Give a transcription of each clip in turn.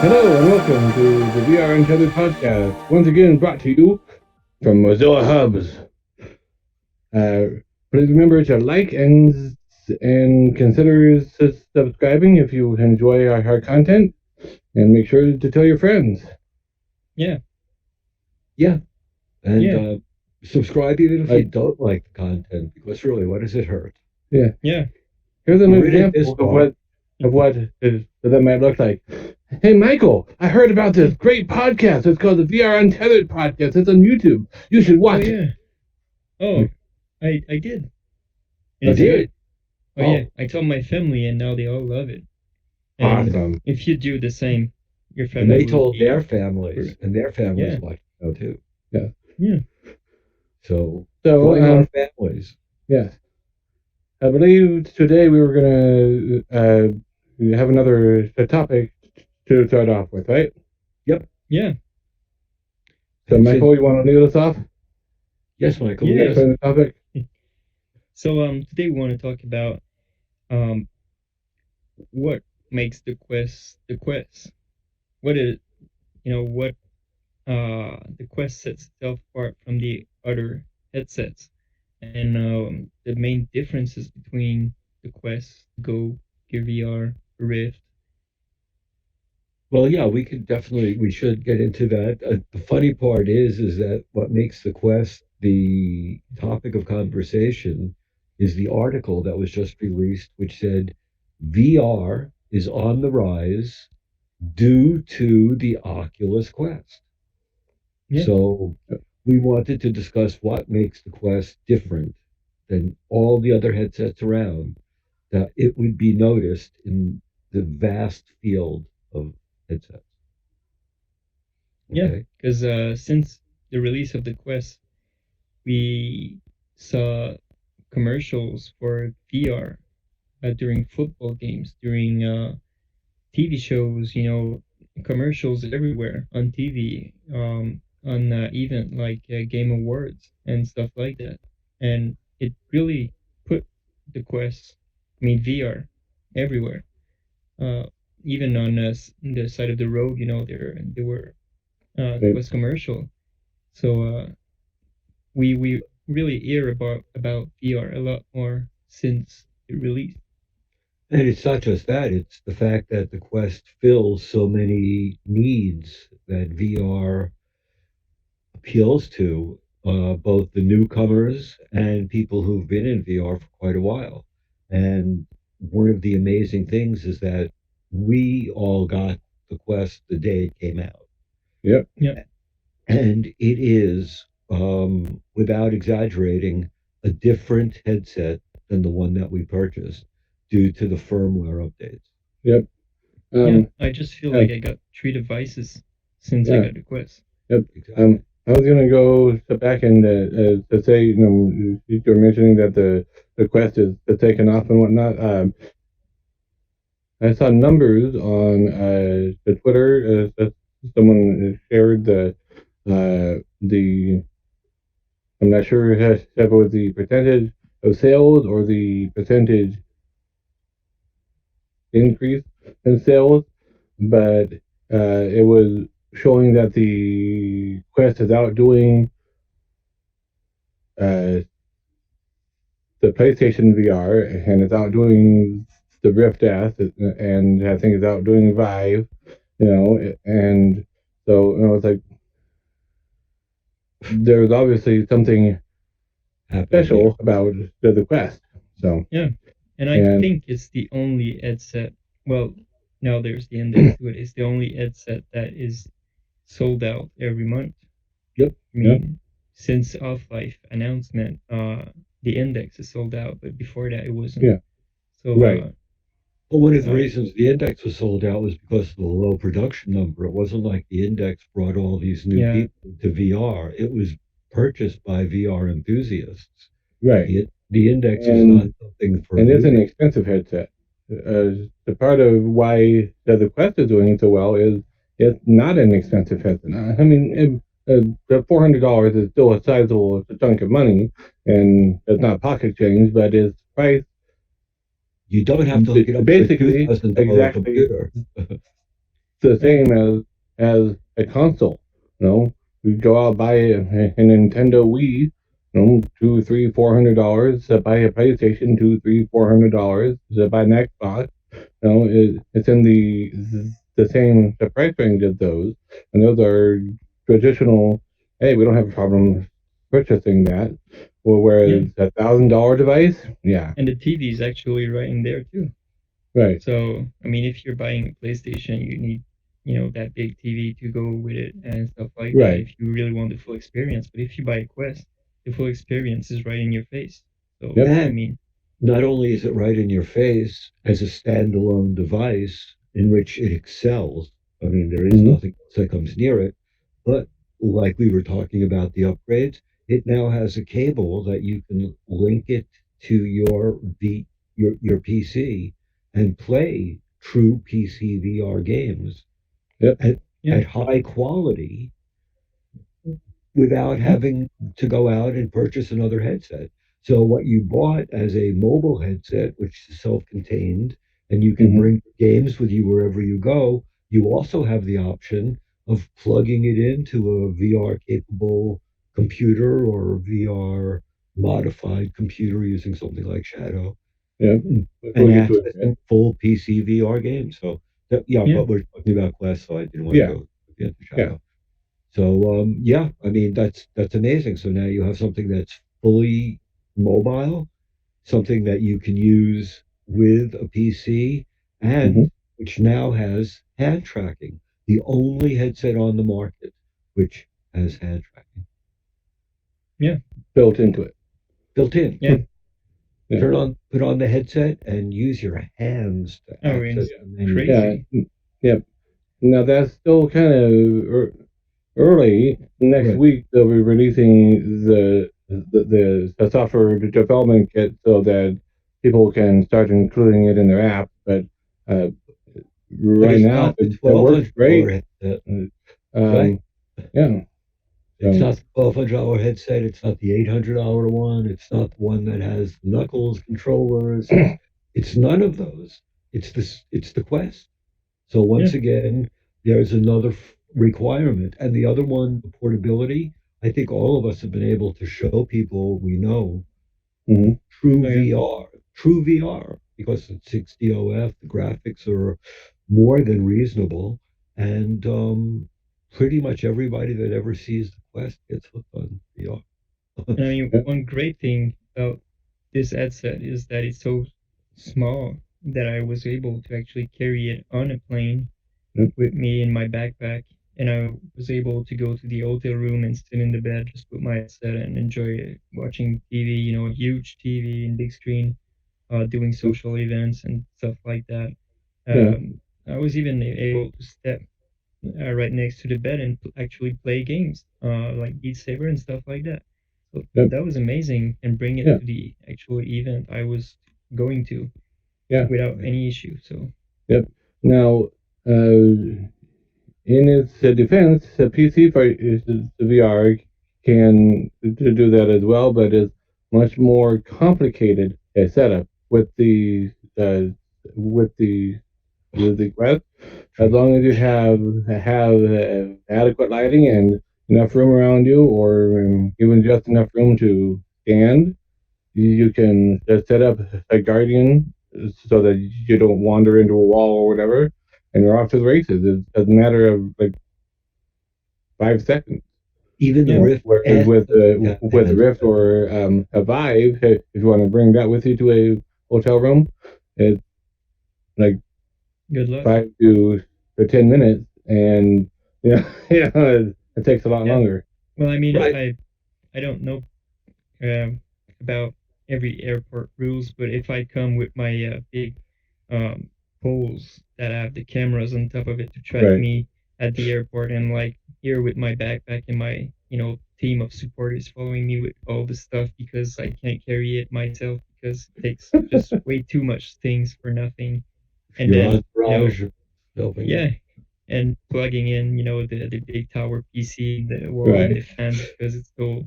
Hello and welcome to the VR Untethered podcast. Once again brought to you from Mozilla Hubs. Please remember to like and consider subscribing if you enjoy our content, and make sure to tell your friends. Yeah. And subscribe even if you don't like the content, because really, what does it hurt? Yeah. Here's an We're in it example this of what that might look like. Hey, Michael, I heard about this great podcast. It's called the VR Untethered podcast. It's on YouTube. You should watch it. Oh, I did. I did. Yeah, I told my family, and now they all love it. And Awesome. if you do the same, your And family. they told their families, and their families watched it now too. Yeah. So So, our families. yes. I believe today we were going to have another topic to start off with, right? Yeah. So, Michael, you want to lead us off? Yes, Michael. Yeah. Yes. For the topic? So today we want to talk about what makes the Quest the Quest. What is what the Quest sets itself apart from the other headsets, and the main differences between the Quest, Go, Gear VR, Rift. Well, yeah, we should get into that. The funny part is that what makes the Quest the topic of conversation is the article that was just released, which said VR is on the rise due to the Oculus Quest. Yeah. So we wanted to discuss what makes the Quest different than all the other headsets around, that it would be noticed in the vast field of headsets. Yeah, because since the release of the Quest, we saw commercials for VR during football games, during TV shows, commercials everywhere on TV, on even like Game Awards and stuff like that. And it really put the Quest, VR, everywhere. Even on the side of the road, there were Quest commercial. So we really hear about VR a lot more since it released. And it's not just that, it's the fact that the Quest fills so many needs that VR appeals to, both the newcomers and people who've been in VR for quite a while. And one of the amazing things is that we all got the Quest the day it came out. Yep. And it is, without exaggerating, a different headset than the one that we purchased due to the firmware updates. Yep. I just feel like I got 3 devices since I got the Quest. Yep. Exactly. I was going to go back and to say, you were mentioning that the Quest is taken off and whatnot. I saw numbers on the Twitter. Someone shared the I'm not sure if it was the percentage of sales or the percentage increase in sales, but it was showing that the Quest is outdoing the PlayStation VR, and it's outdoing the Rift S, and I think it's outdoing Vive, and so it's like there's obviously something special about the Quest. So yeah, and I think it's the only headset. Well, now there's the index to it. It's the only headset that is sold out every month. Yep. Since Half-Life announcement, the index is sold out, but before that it wasn't. Yeah. So right. Well, one of the reasons the index was sold out was because of the low production number. It wasn't like the index brought all these new people to VR. It was purchased by VR enthusiasts. Right. The index is not something for. And it's an expensive headset. The part of why the Quest is doing so well is it's not an expensive headset. I mean, the $400 is still a sizable chunk of money, and it's not pocket change, but it's priced. You don't have to look it up. Basically, exactly. Computer. the same as a console. You know, you go out buy a Nintendo Wii, you know, $200, $300. Buy a PlayStation, $200, $300. Buy an Xbox. You know, it's in the same the price range of those, and those are traditional. Hey, we don't have a problem purchasing that. Well, Yeah, whereas $1,000 device, yeah, and the TV is actually right in there too. right, So, I mean, if you're buying a PlayStation, you need, that big TV to go with it and stuff like that right, if you really want the full experience. But if you buy a Quest, the full experience is right in your face. So, yep, I And mean, not only is it right in your face as a standalone device in which it excels, I mean, there is mm-hmm, nothing else that comes near it, but like we were talking about the upgrades, it now has a cable that you can link it to your PC and play true PC VR games yep, at, yeah, at high quality without mm-hmm, having to go out and purchase another headset. So what you bought as a mobile headset, which is self-contained, and you can mm-hmm, bring games with you wherever you go, you also have the option of plugging it into a VR capable computer or a VR modified computer using something like Shadow yep. and, We'll and get to it, right? accessing full PC VR games. So yeah, yeah, but we're talking about Quest, so I didn't want to Yeah, go into yeah, Shadow. So yeah, I mean that's amazing. So now you have something that's fully mobile, something that you can use with a PC, mm-hmm, and which now has hand tracking. The only headset on the market which has hand tracking yeah, built into it. built in. yeah. Yeah, Put on the headset, and use your hands to Oh, access it's the menu. yeah, crazy. yep. Now that's still kind of early. Next Right. week they'll be releasing the software development kit so that people can start including it in their app. But uh, But right it's now not the it twelve works hundred great. dollar headset, right? Um, yeah. It's So not the $1,200 headset. It's not the $800 one. It's not the one that has knuckles controllers. It's none of those. It's the Quest. So Yeah, once again, there's another requirement, and the other one, the portability. I think all of us have been able to show people we know mhm, true oh yeah. VR, true VR, because it's 60 OF. The graphics are more than reasonable, and pretty much everybody that ever sees the Quest gets hooked on VR. And I mean, yeah, one great thing about this headset is that it's so small that I was able to actually carry it on a plane yeah, with me in my backpack. And I was able to go to the hotel room and sit in the bed, just put my headset and enjoy it, watching TV, a huge TV and big screen, doing social events and stuff like that. yeah, I was even able to step right next to the bed and actually play games like Beat Saber and stuff like that. So yeah, that was amazing, and bring it yeah, to the actual event I was going to yeah, without any issue. So yep. Now, in its defense, a PC for the VR can do that as well, but it's much more complicated a setup uh, with the Quest. As True. long as you have adequate lighting and enough room around you, or even just enough room to stand, you can just set up a guardian so that you don't wander into a wall or whatever, and you're off to the races. It's a matter of like 5 seconds. Even the yeah, Rift Whereas S doesn't have with the hands. Rift or a Vive, if you want to bring that with you to a hotel room, it's like good luck. 5 to 10 minutes, and yeah, it takes a lot Yeah. longer. Well, I mean, Right. I don't know um, about every airport rules, but if I come with my big um, poles that have the cameras on top of it to track Right, me at the airport, and like here with my backpack and my team of supporters following me with all the stuff because I can't carry it myself because it takes just way too much things for nothing. And Your then entourage helping you. yeah, and plugging in the big tower PC, the wall, and right, the fans because it's so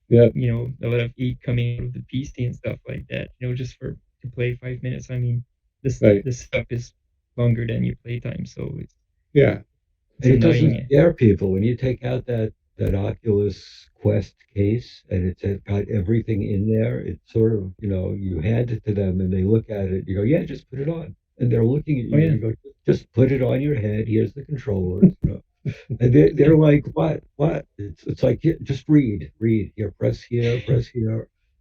yep, a lot of heat coming out of the PC and stuff like that. Just for to play 5 minutes. I mean, this right, the setup is longer than your playtime, so it's Yeah. It's And it doesn't annoying. scare people when you take out that Oculus Quest case and it's got everything in there. It's sort of, you hand it to them and they look at it. You go, yeah, just put it on. And they're looking at Oh you and yeah. you go, just put it on your head. Here's the controllers. And they're like, what? It's like, yeah, just read here, press here,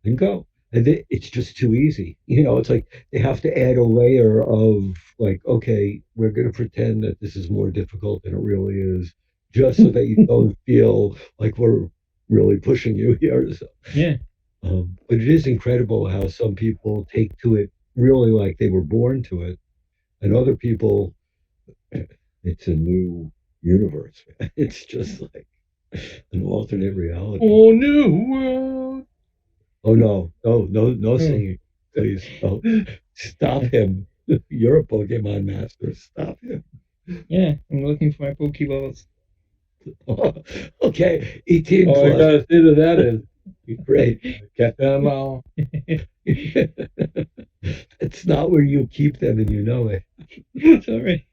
and go. And it's just too easy. It's like they have to add a layer of like, okay, we're going to pretend that this is more difficult than it really is, just so that you don't feel like we're really pushing you here. So, Yeah. but it is incredible how some people take to it really like they were born to it, and other people, it's a new universe. It's just like an alternate reality. Oh, new world. Oh no Oh. singing, please. Oh, stop him. You're a Pokemon master. Stop him. Yeah. I'm looking for my Pokeballs. Okay, 18 All I plus. gotta say to that is, Great. get them all. It's not where you keep them and you know it. It's all right.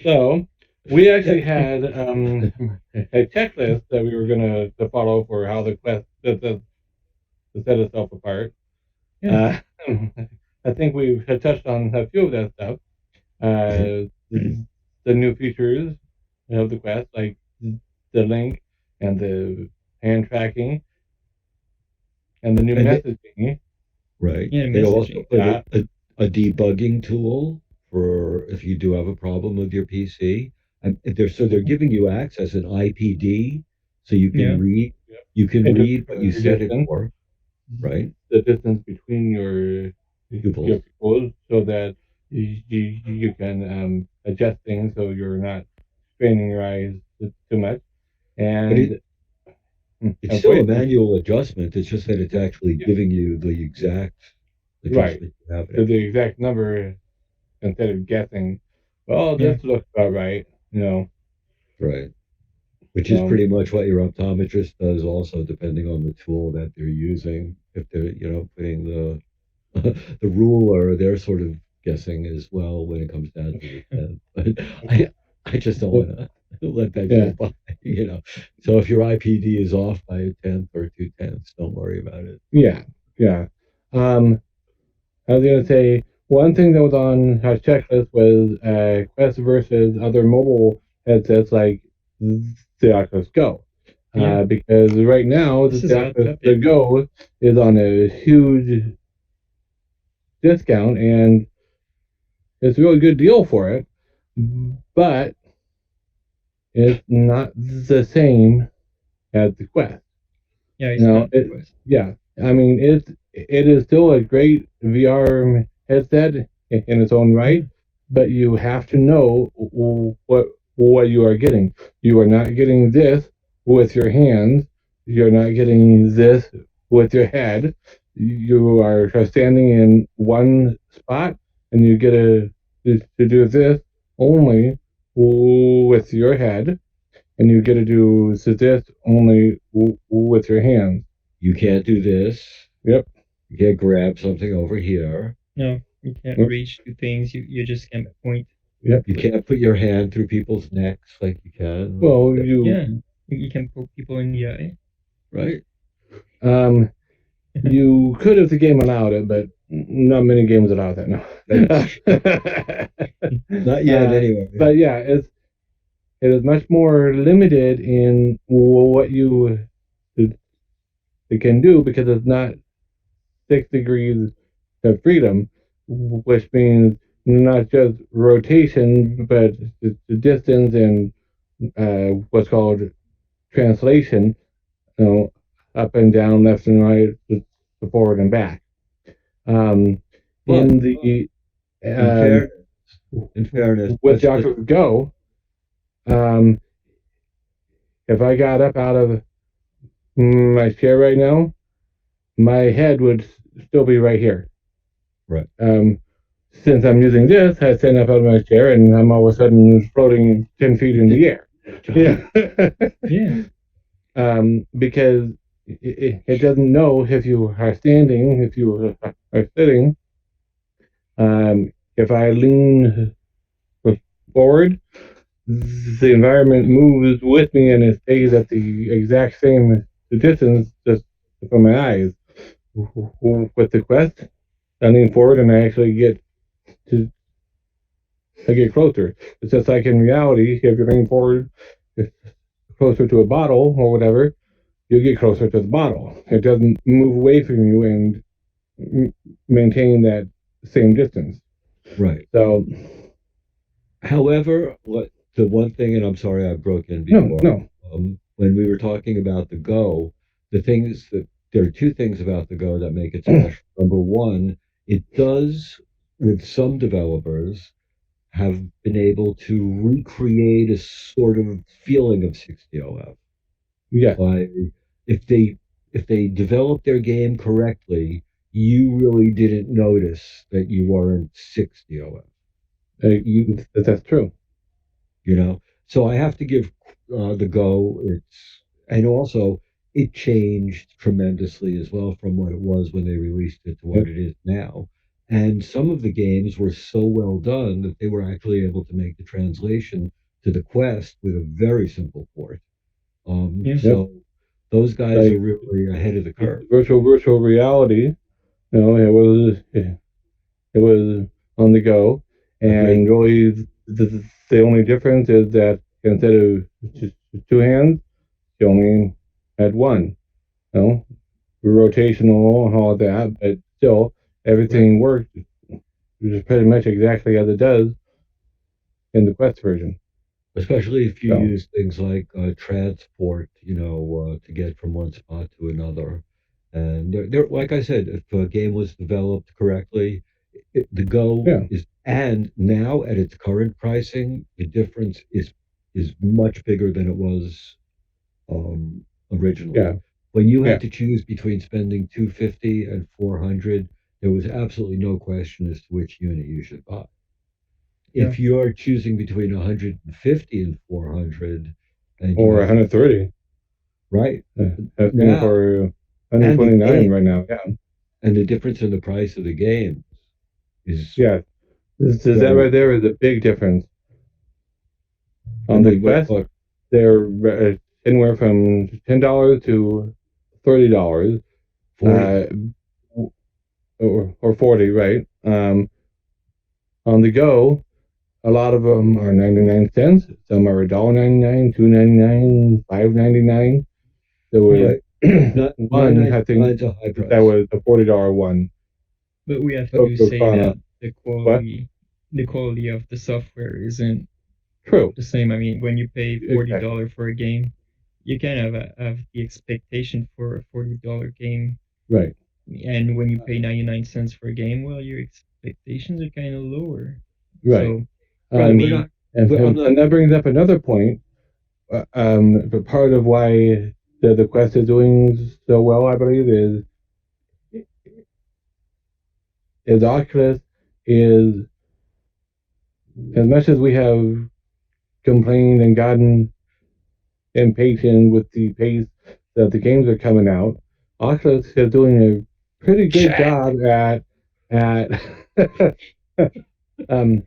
So we actually had a checklist that we were gonna to follow for how the quest to set itself apart. Yeah. I think we had touched on a few of that stuff. The new features of the quest, like the link and the hand tracking and the new And messaging. Right. Yeah, They also messaging. put a debugging tool for if you do have a problem with your PC. And they're giving you access an IPD, so you can Yeah. read Yep. you can And read what you the set it distance. for, right? The distance between your Pupils. pupils, so that you can adjust things so you're not straining your eyes too much. But And it's still a voice, manual adjustment. It's just that it's actually yeah, giving you the exact right, adjustment you have to it. the exact number instead of guessing. Well, Yeah. this looks about right, Right. Which is Um, pretty much what your optometrist does also, depending on the tool that they're using. If they're, putting the the ruler, they're sort of guessing as well when it comes down to the pen. But I just don't want to let that yeah, go by. So if your IPD is off by a tenth or 2/10, don't worry about it. yeah, yeah. I was gonna say one thing that was on our checklist was Quest versus other mobile headsets like the Oculus Go. Yeah. Because right now This is the a hot Oculus the topic. Go is on a huge discount and it's a really good deal for it, but it's not the same as the Quest. Yeah, it's not the Quest. Yeah. I mean, it is still a great VR headset in its own right, but you have to know what you are getting. You are not getting this with your hands. You're not getting this with your head. You are standing in one spot, and you get to do this only with your head, and you get to do this only with your hands. You can't do this. Yep. You can't grab something over here. No, you can't Yep. reach to things. You just can't point. Yep. You can't put your hand through people's necks like you can. Well, Yeah, you can poke people in the eye. Right. You could if the game allowed it, but not many games allow that now. Not yet, anyway. But yeah, it is much more limited in what it can do because it's not 6 degrees of freedom, which means not just rotation, but the distance and what's called translation, up and down, left and right, forward and back. But In the in fairness, with the Oculus Go, if I got up out of my chair right now, my head would still be right here. Right. Since I'm using this, I stand up out of my chair and I'm all of a sudden floating 10 feet in the air. Yeah. Because it doesn't know if you are standing, if you are sitting. If I lean forward, the environment moves with me and it stays at the exact same distance just from my eyes. With the Quest, I lean forward and to I get closer. It's just like in reality, if you lean forward closer to a bottle or whatever, you get closer to the bottle. It doesn't move away from you and maintain that same distance. Right. So, However, what the one thing, and I'm sorry I broke in no, before, no, when we were talking about the Go, the things that there are two things about the Go that make it special. Number one, it does, with some developers, have been able to recreate a sort of feeling of 60LF. yeah, By if they if they developed their game correctly, you really didn't notice that you weren't 60LF. You that's true. you know. So I have to give the Go. It's and also it changed tremendously as well from what it was when they released it to Yeah, what it is now. And some of the games were so well done that they were actually able to make the translation to the Quest with a very simple port. Yeah. yep. So those guys are Like really ahead of the curve. virtual reality. It was on the go, A great and really the only difference is that instead of just two hands, you only had one. You know, rotational and all that, but still right. everything worked just pretty much exactly as it does in the Quest version. Especially if you So use things like transport, to get from one spot to another. And like I said, if a game was developed correctly, the Go yeah, is, and now at its current pricing, the difference is much bigger than it was yeah, originally. When you yeah, had to choose between spending 250 and 400, there was absolutely no question as to which unit you should buy. Yeah. If you're choosing between 150 and 400, and you or have to, 130. right Asking now, for and the 129 game, right now. Yeah, and the difference in the price of the game is yeah. That very, right there is a big difference. I On the mean, we're Quest, talking they're anywhere from $10 to $30, 40. uh, or 40, right? On the go, a lot of them are 99 cents. Some are $1.99, $2.99, $5.99. There was Right. Not one, I think, 9.99 is a high that price. was a $40 one. But we have to Tokyo say Kana. that What? the quality of the software isn't True. the same. I mean, when you pay Exactly. $40 for a game, you kind of have the expectation for a $40 game. Right. And when you pay 99 cents for a game, well, your expectations are kind of lower. Right. So for Right. Um, We're me, not, I'm not, and that brings up another point. But part of why the Quest is doing so well, I believe, is Oculus is, as much as we have complained and gotten impatient with the pace that the games are coming out, Oculus is doing a pretty good job at um,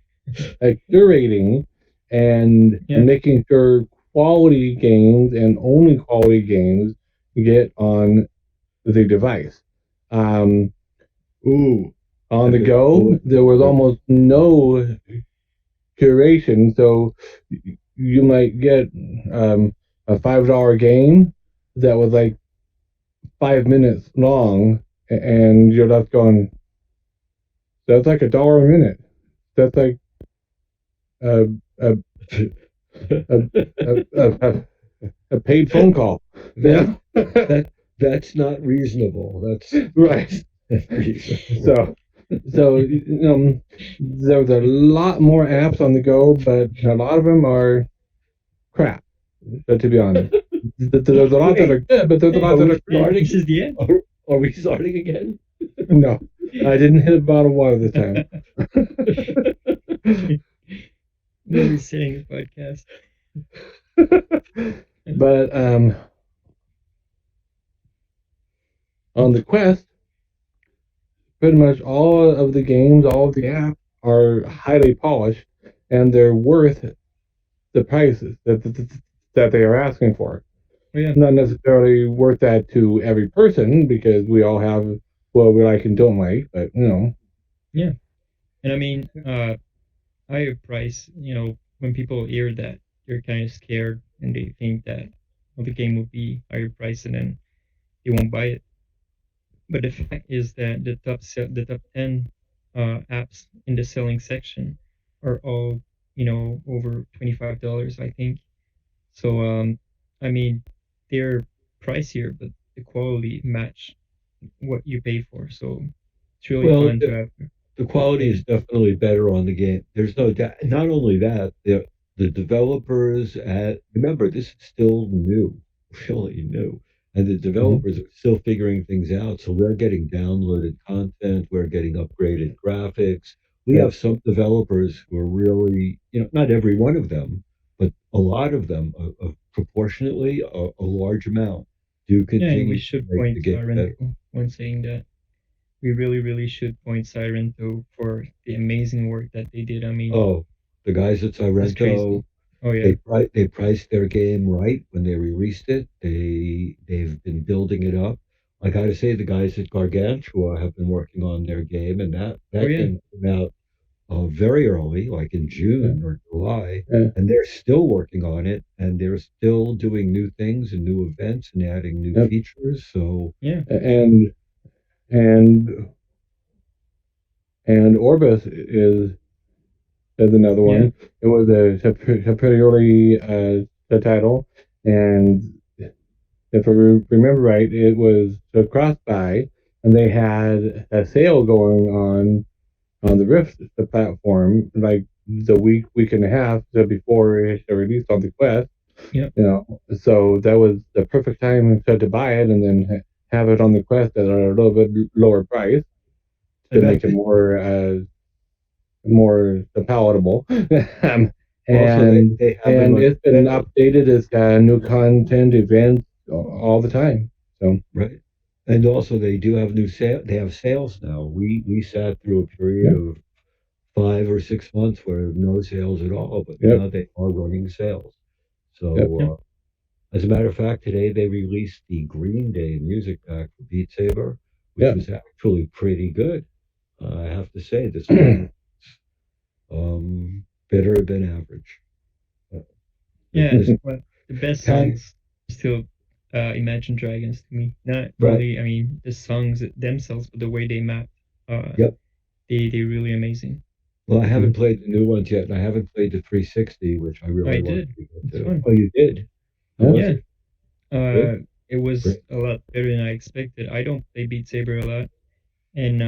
at curating and yeah, making sure quality games and only quality games get on the device. Um, ooh, on I've the been go, going there was almost no curation, so you might get a $5 game that was like 5 minutes long, and you're left going, that's like $1 a minute. That's like a a a, a, a paid phone call. that Yeah, that that's not reasonable. right. That's reasonable. So so there's a lot more apps on the go, but a lot of them are crap. To be honest, there's a lot that are Wait, good, but there's a lot are that we are crap. starting? this is the end. Are we starting again? No, I didn't hit a bottle of water this time. Never saying a podcast. But on the Quest, pretty much all of the games, all of the apps are highly polished, and they're worth the prices that they are asking for. Oh yeah, Not necessarily worth that to every person because we all have what we like and don't like, but yeah. And I mean, higher price. When people hear that, they're kind of scared and they think that the game will be higher price and then they won't buy it. But the fact is that the top 10 apps in the selling section are all over $25, I think. So I mean, they're pricier, but the quality match what you pay for. So it's really Well, fun to have the quality is playing. definitely better on the game. There's no doubt. Not only that, the developers at remember this is still new, really new, and the mhm, developers are still figuring things out. So we're getting downloaded content, we're getting upgraded graphics. We yep, have some developers who are really, not every one of them, but a lot of them, proportionately, a large amount, do Yeah, and we continue to should make the point game better. Sorrento when saying that. We really, really should point Sorrento for the amazing work that they did. I mean, Oh, the guys at that's Sorrento, crazy. Oh yeah, they priced their game right when they released it. They've been building it up. I got to say, the guys at Gargantua have been working on their game, and oh that yeah, game came out very early, like in yeah, June or July, yeah, and they're still working on it, and they're still doing new things and new events and adding new yep. features. So, yeah, And and Orbis is another yeah, one. It was a pretty early the title, and if I remember right, it was a cross buy, and they had a sale going on the Rift the platform like the week and a half before it released on the Quest. yeah, So that was the perfect time to buy it, and then have it on the Quest at a little bit lower price I to bet make it more palatable. um, also and they have it and on it's been sale. updated. It's got new content, events all the time. So Right. And also they do have they have sales now. We sat through a period yeah, of 5 or 6 months where no sales at all, but yep, now they are running sales. yep, yeah, So as a matter of fact, today they released the Green Day music pack for Beat Saber, which yep. was actually pretty good. I have to say, despite better than average. Uh, yeah. This Well, the best kind songs are still Imagine Dragons to me. Not right. only, I mean, the songs themselves, but the way they map. Uh, Yep. they're really amazing. Well, I haven't played the new ones yet, and I haven't played the 360, which I I really want did. to get It's to. fun. Oh, you did? How Yep. was Yeah. it? Good. It was Great. a lot better than I expected. I don't play Beat Saber a lot, and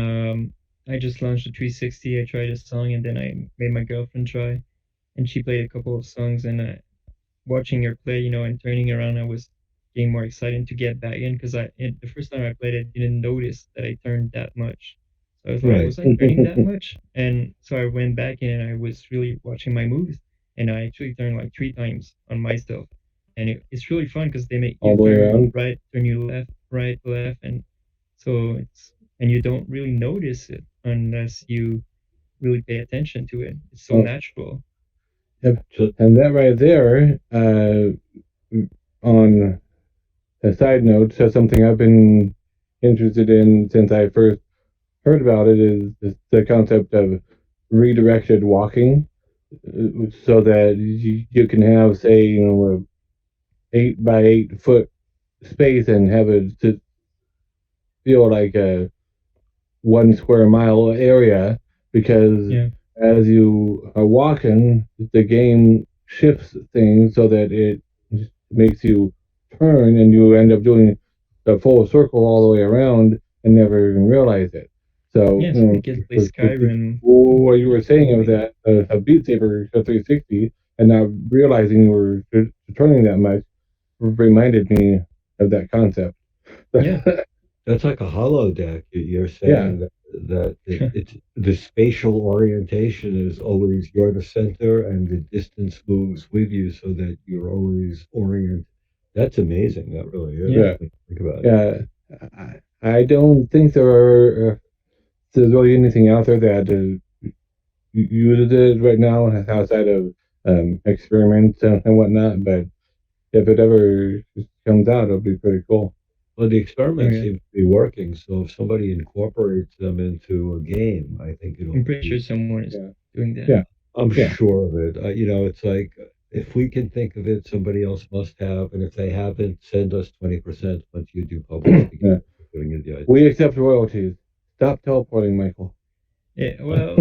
I just launched the 360. I tried a song, and then I made my girlfriend try, and she played a couple of songs. And watching her play, and turning around, I was getting more excited to get back in because the first time I played, I didn't notice that I turned that much. So I was like, Right. was I turning that much? And so I went back in and I was really watching my moves, and I actually turned like 3 times on myself. And it's really fun because they make you All the way turn around. right, turn you left, right, left, and so and you don't really notice it unless you really pay attention to it. It's so Oh, natural. yep. So, And that right there, on a side note, so something I've been interested in since I first heard about it is the concept of redirected walking, so that you can have, say, a 8 by 8 foot space and have it to feel like a 1 square mile area, because Yeah, as you are walking, the game shifts things so that it makes you turn, and you end up doing the full circle all the way around and never even realize it. So, yeah. So we can play Skyrim what you were saying of fully. that, a Beat Saber 360, and not realizing you were turning that much, reminded me of that concept. Yeah. that's like a hollow deck. You're Yeah, saying that it's the spatial orientation is always you're the center, and the distance moves with you, so that you're always oriented. That's amazing. That really is. Yeah. yeah, When you think about it. yeah. I don't think there's really anything out there that use it right now outside of experiments and whatnot. But if it ever comes out, it'll be pretty cool. Well, the Oh experiments yeah, seem to be working. So if somebody incorporates them into a game, I think I'm it'll pretty sure be. someone is Yeah, doing that. yeah, I'm yeah. sure of it. It's like if we can think of it, somebody else must have, and if they haven't, send us 20% once you do publish the Yeah. game. Giving you the We accept royalties. Stop teleporting, Michael. Yeah, well,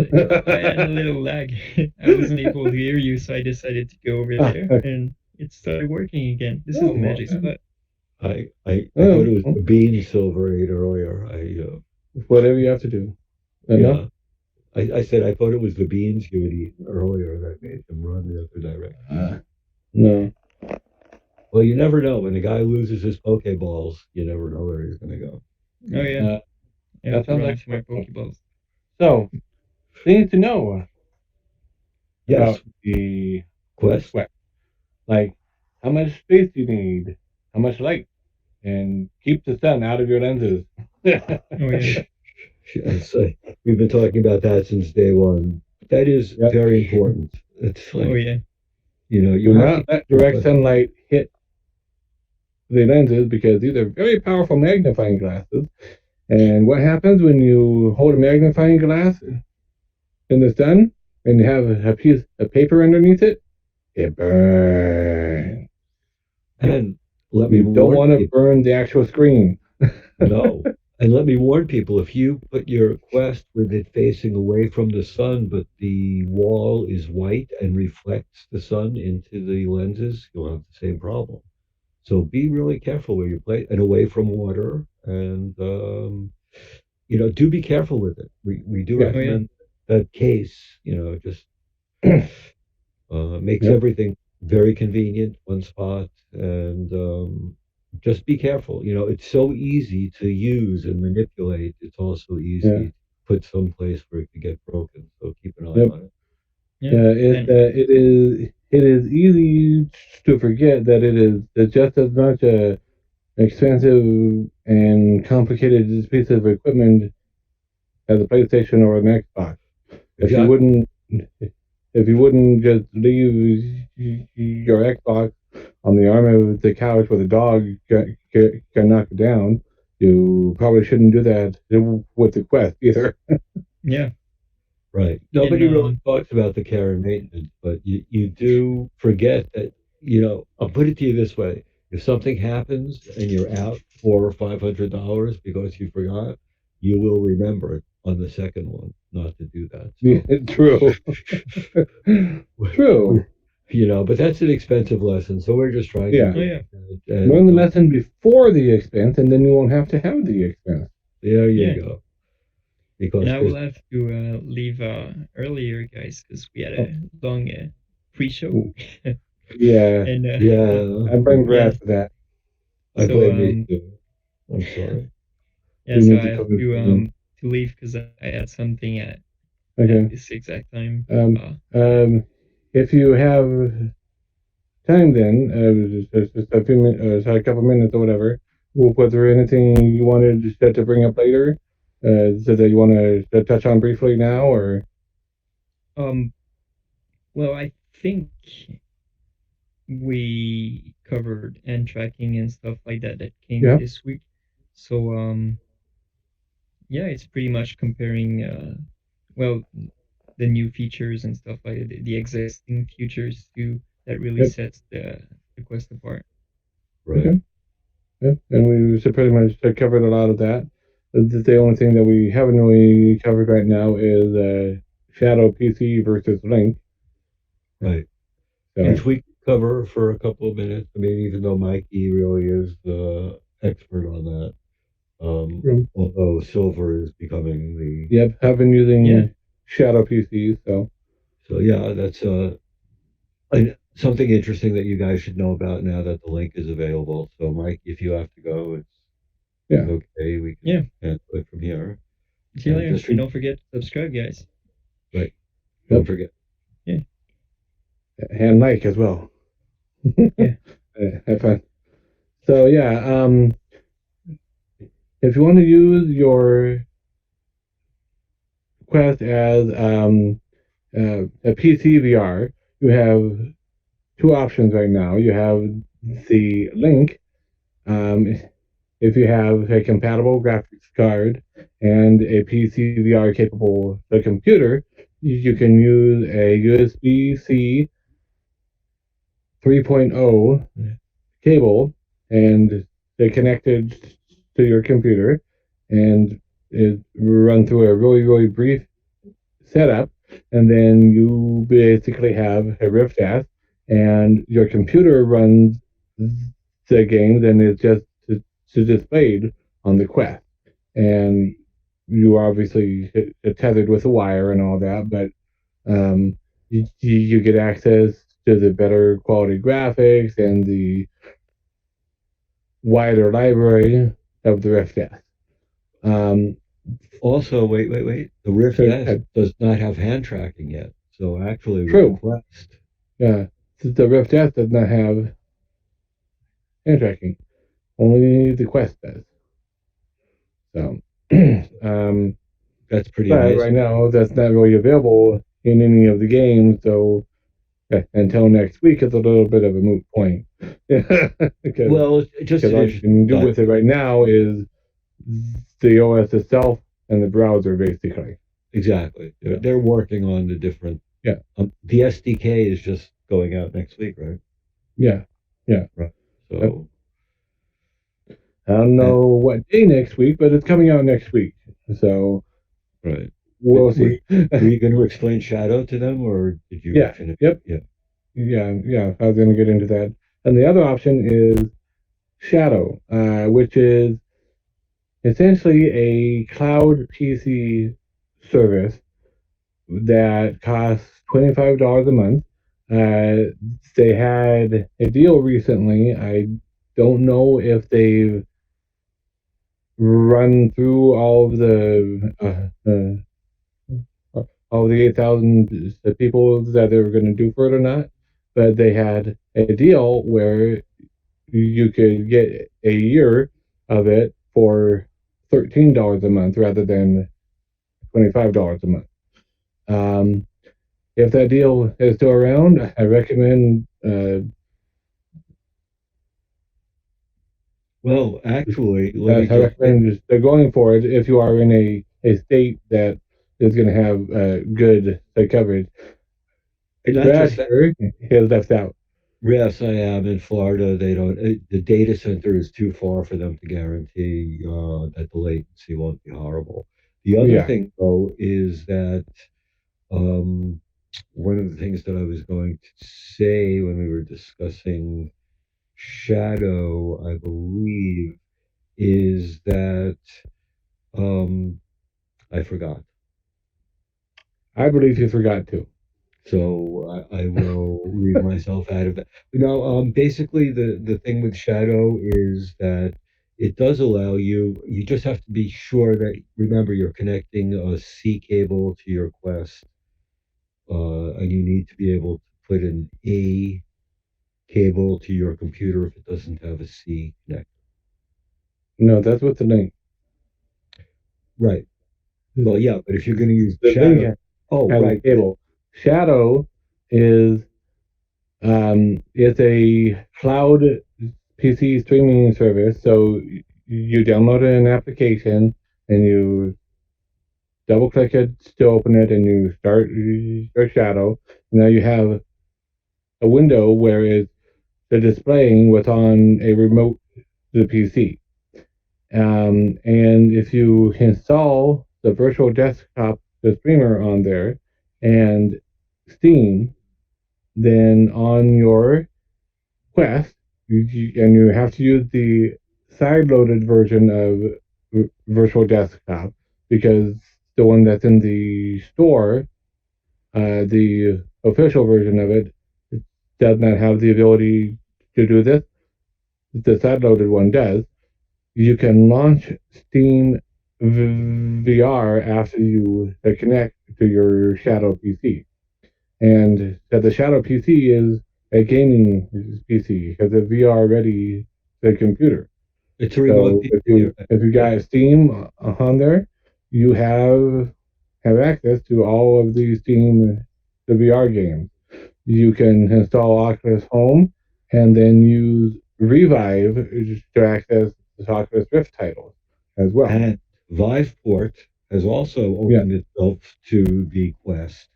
I had a little lag. I wasn't able to hear you, so I decided to go over there, Okay. and it started working again. This is Oh, the well, magic spot. I thought it was the bean silver ate earlier. whatever you have to do. No? Yeah, I said I thought it was the beans you had eaten earlier that made them run the other direction. No. Well, you never know. When a guy loses his Pokeballs, you never know where he's going to go. Oh yeah, Uh, I that have to sounds run like for my fun. Pokeballs. So, things to know Yes, about the Quest. Quest. Like, how much space you need, how much light, and keep the sun out of your lenses. Oh yeah, Yes, we've been talking about that since day one. That is Yep. very important. It's oh like, yeah, you Do have not to. let direct sunlight hit the lenses because these are very powerful magnifying glasses. And what happens when you hold a magnifying glass in the sun and you have a piece of paper underneath it? It burns. And let me You don't warn want to people. burn the actual screen. No. And let me warn people, if you put your Quest with it facing away from the sun, but the wall is white and reflects the sun into the lenses, you'll have the same problem. So be really careful where you play and away from water. And, do be careful with it. We do Yeah. oh yeah. recommend that case, just makes Yep. everything very convenient, one spot, and just be careful. It's so easy to use and manipulate. It's also Yeah. easy to put someplace where it could get broken. So keep an eye Yep. on it. Yeah, It is easy to forget that it is just as much a expensive and complicated piece of equipment as a PlayStation or an Xbox. If you Exactly. wouldn't just leave your Xbox on the arm of the couch where the dog can knock it down, you probably shouldn't do that with the Quest either. yeah. Right. And Nobody really talks about the care and maintenance, but you do forget that, I'll put it to you this way. If something happens and you're out $400 or $500 because you forgot, you will remember it on the second one not to do that. True. True. But that's an expensive lesson. So we're just trying Yeah. to oh yeah. Learn the lesson before the expense, and then you won't have to have the expense. There you Yeah. go. Because And I will have to leave earlier, guys, because we had a long pre-show. Yeah. And yeah, I bring yeah, grass for that. I so blame me too. I'm sorry. yeah, We so need I to have cover to leave because I had something at Okay. this exact time. If you have time, then just a few minutes, a couple minutes or whatever. Was there anything you wanted to bring up later? So that you want to touch on briefly now, or Well, I think we covered end tracking and stuff like that came yeah, this week. So yeah, it's pretty much comparing well the new features and stuff like the existing features too that really yep, sets the Quest apart. Right. okay, yep. And we should pretty much covered a lot of that. The only thing that we haven't really covered right now is Shadow PC versus Link. Right. So Which we cover for a couple of minutes. I mean, even though Mikey really is the expert on that, although Silver is becoming the. yep, have been using Yeah. Shadow PCs. So yeah, that's something interesting that you guys should know about now that the link is available. So Mike, if you have to go, it's Yeah. okay. We can Yeah. handle it from here. See you And later. just And don't forget to subscribe, guys. Right. Don't forget. And Mike as well. Yeah. Have fun. So yeah, if you want to use your Quest as a PC VR, you have two options right now. You have the Link. Um, if you have a compatible graphics card and a PC VR capable the computer, you can use a USB-C 3.0 cable and they connected to your computer and it run through a really brief setup and then you basically have a Rift S and your computer runs the games and it's displayed on the Quest and you are obviously tethered with a wire and all that but you get access to the better quality graphics and the wider library of the Rift S. Um, Also, wait. The Rift so, S does not have hand tracking yet. So actually, with true. the Quest, Yeah, the Rift S does not have hand tracking. Only the Quest does. So, that's pretty but right amazing. now that's not really available in any of the games. So until next week, it's a little bit of a moot point. because Well, it's just an all you can do with it right now is the OS itself and the browser, basically. exactly. Yeah. They're working on the different. Yeah. The SDK is just going out next week, right? Yeah. Right. So. I don't know what day next week, but it's coming out next week. So Right. we'll see. Were you going to explain Shadow to them, or did you? Yeah. Finish? Yep. Yeah. Yeah. I was going to get into that. And the other option is Shadow, which is essentially a cloud PC service that costs $25 a month. They had a deal recently. I don't know if they've run through all the 8,000 people that they were going to do for it or not, but they had a deal where you could get a year of it for $13 a month rather than $25 a month. If that deal is still around, I recommend. Well, actually, I recommend just going for it if you are in a state that is going to have good coverage. And Brad here is left out. Yes, I am in Florida. They don't. The data center is too far for them to guarantee that the latency won't be horrible. The other thing, though, is that one of the things that I was going to say when we were discussing Shadow, I believe, is that I forgot. I believe you forgot to. So I will leave myself out of that. Basically, the thing with Shadow is that it does allow you. You just have to be sure that remember you're connecting a C cable to your Quest, and you need to be able to put an A cable to your computer if it doesn't have a C connector. No, that's what the Link. Right. Well, yeah, but if you're going to use the Shadow, Link has a cable. Shadow is it's a cloud PC streaming service. So you download an application and you double click it to open it, and you start your Shadow. Now you have a window where it's displaying what's on a remote to the PC. And if you install the virtual desktop, the streamer on there, and Steam, then on your Quest, and you have to use the side-loaded version of Virtual Desktop because the one that's in the store, the official version of it, does not have the ability to do this. The side-loaded one does. You can launch Steam VR after you connect to your Shadow PC. And the Shadow PC is a gaming PC because it's VR ready the computer. It's a remote PC. If you got Steam on there, you have access to all of the Steam the VR games. You can install Oculus Home and then use Revive to access the Oculus Rift titles as well. And Viveport has also Yeah, opened itself to the Quest.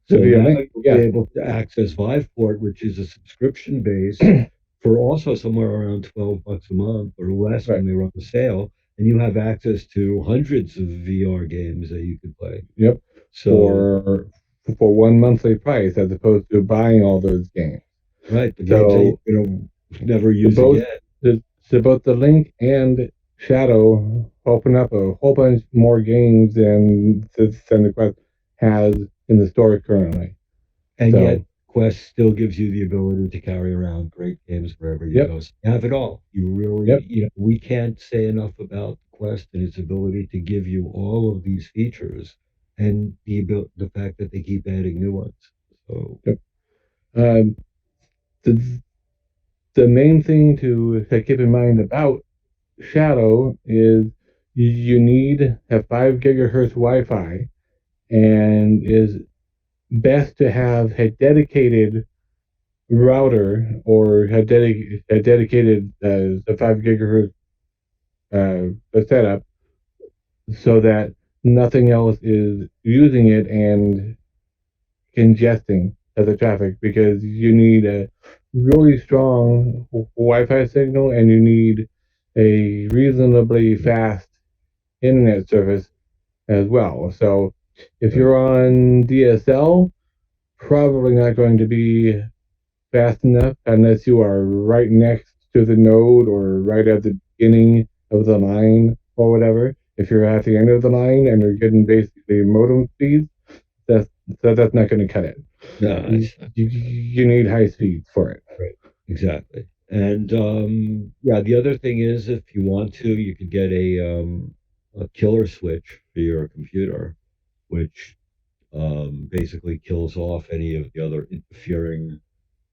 to So be a now link. you'll be Yeah, able to access Viveport, which is a subscription base for also somewhere around $12 a month or less right. when they run the sale. And you have access to hundreds of VR games that you could play. Yep. So, For one monthly price as opposed to buying all those games. right, the games that So you're going to never the use both again. both the Link and Shadow open up a whole bunch more games than the Quest has in the store currently. And yet, So Quest still gives you the ability to carry around great games wherever you yep, go. So you have it all. You really, yep, we can't say enough about Quest and its ability to give you all of these features and the fact that they keep adding new ones. So, yep. Um, the the main thing to keep in mind about Shadow is you need a 5 gigahertz Wi-Fi and is best to have a dedicated router or a dedicated the 5 gigahertz setup so that nothing else is using it and congesting the traffic because you need a really strong Wi-Fi signal and you need a reasonably fast internet service as well. So if right. you're on DSL, probably not going to be fast enough unless you are right next to the node or right at the beginning of the line or whatever. If you're at the end of the line and you're getting basically modem speeds, that's that's not going to cut it. No, You need high speeds for it. right. Exactly. And yeah, the other thing is if you want to, you could get a killer switch for your computer, which basically kills off any of the other interfering.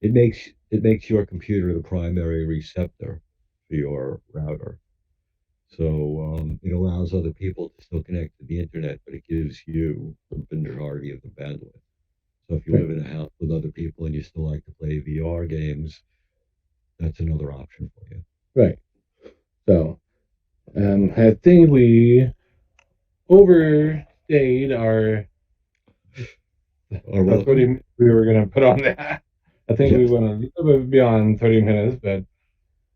It makes your computer the primary receptor for your router. So it allows other people to still connect to the internet, but it gives you the majority of the bandwidth. So if you Right. live in a house with other people and you still like to play VR games, that's another option for you. Right. So I think we overstayed Or our 30 welcome. minutes we were going to put on that. I think we Yes. went a little bit beyond 30 minutes,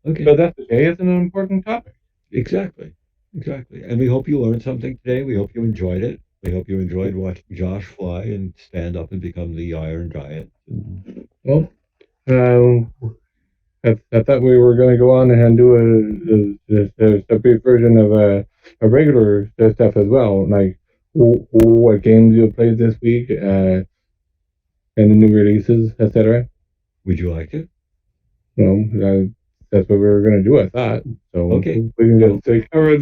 Okay. but that's okay. It's an important topic. Exactly. Exactly. And we hope you learned something today. We hope you enjoyed it. We hope you enjoyed watching Josh fly and stand up and become the Iron Giant. Well, um, I thought we were going to go on and do a brief version of a regular stuff as well, like what games you have played this week, and the new releases, etc. Would you like to? That's what we were going to do. I thought so. Okay. We can Well, just cover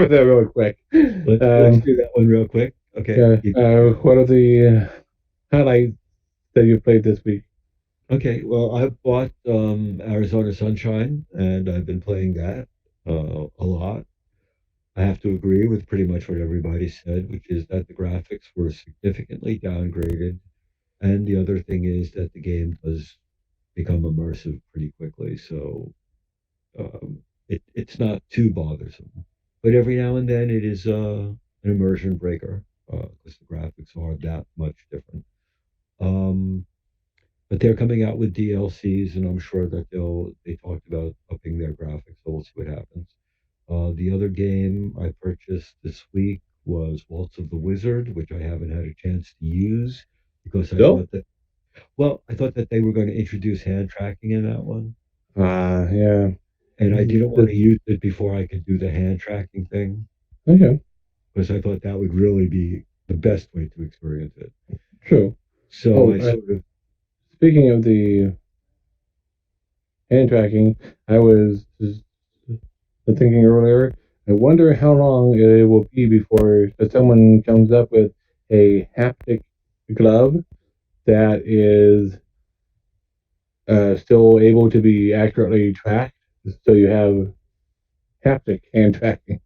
that real quick. let's do that one real quick. Okay. Yeah. What are the highlights that you played this week? Okay. Well, I've bought Arizona Sunshine, and I've been playing that a lot. I have to agree with pretty much what everybody said, which is that the graphics were significantly downgraded. And the other thing is that the game does become immersive pretty quickly. So it's not too bothersome. But every now and then it is an immersion breaker because the graphics are that much different. Um, but they're coming out with DLCs, and I'm sure that they talked about upping their graphics. So we'll see what happens. The other game I purchased this week was Waltz of the Wizard, which I haven't had a chance to use because Still? I thought that they were going to introduce hand tracking in that one, Yeah. and I didn't want to use it before I could do the hand tracking thing Okay. because I thought that would really be the best way to experience it. True. So Oh, I sort of speaking of the hand tracking, I was just thinking earlier. I wonder how long it will be before someone comes up with a haptic glove that is still able to be accurately tracked, so you have haptic hand tracking.